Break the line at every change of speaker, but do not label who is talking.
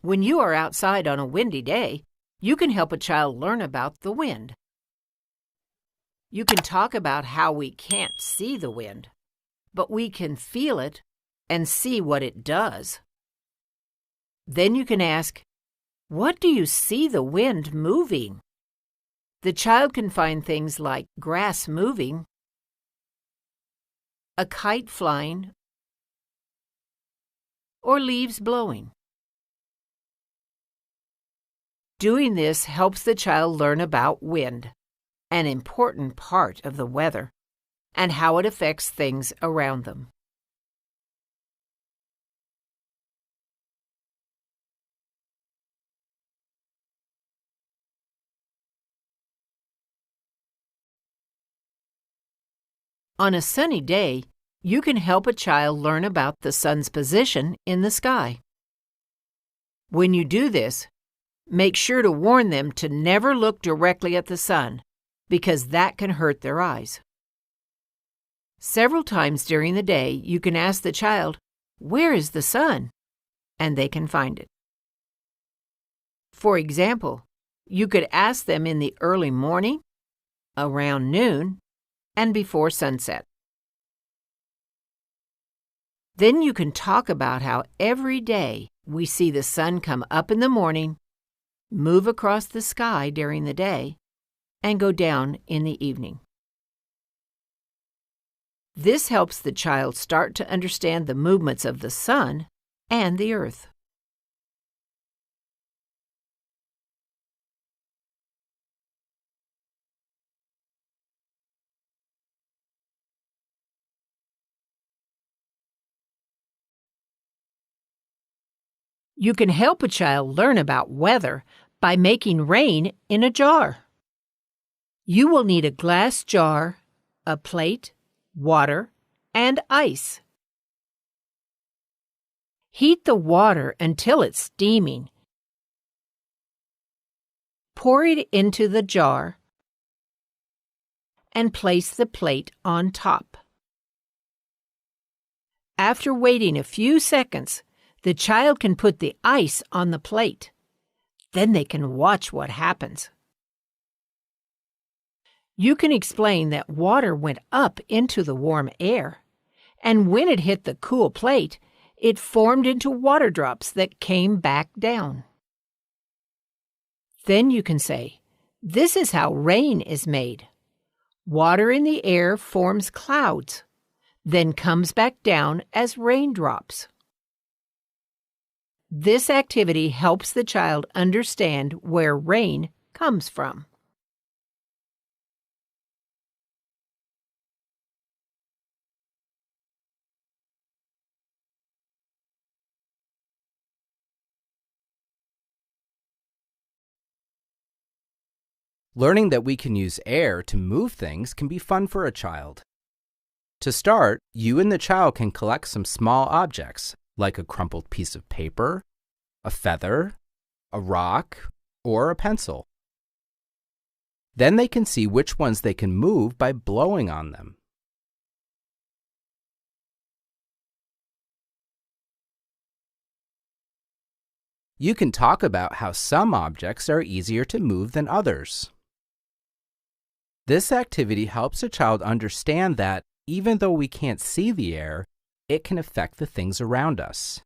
When you are outside on a windy day, you can help a child learn about the wind. You can talk about how we can't see the wind, but we can feel it and see what it does. Then you can ask, "What do you see the wind moving?" The child can find things like grass moving, a kite flying, or leaves blowing. Doing this helps the child learn about wind, an important part of the weather, and how it affects things around them. On a sunny day, you can help a child learn about the sun's position in the sky. When you do this, make sure to warn them to never look directly at the sun, because that can hurt their eyes. Several times during the day, you can ask the child, "Where is the sun?" and they can find it. For example, you could ask them in the early morning, around noon, and before sunset. Then you can talk about how every day we see the sun come up in the morning, move across the sky during the day, and go down in the evening. This helps the child start to understand the movements of the sun and the earth. You can help a child learn about weather by making rain in a jar. You will need a glass jar, a plate, water, and ice. Heat the water until it's steaming. Pour it into the jar and place the plate on top. After waiting a few seconds, the child can put the ice on the plate. Then they can watch what happens. You can explain that water went up into the warm air, and when it hit the cool plate, it formed into water drops that came back down. Then you can say, "This is how rain is made. Water in the air forms clouds, then comes back down as raindrops." This activity helps the child understand where rain comes from.
Learning that we can use air to move things can be fun for a child. To start, you and the child can collect some small objects, like a crumpled piece of paper, a feather, a rock, or a pencil. Then they can see which ones they can move by blowing on them. You can talk about how some objects are easier to move than others. This activity helps a child understand that even though we can't see the air, it can affect the things around us.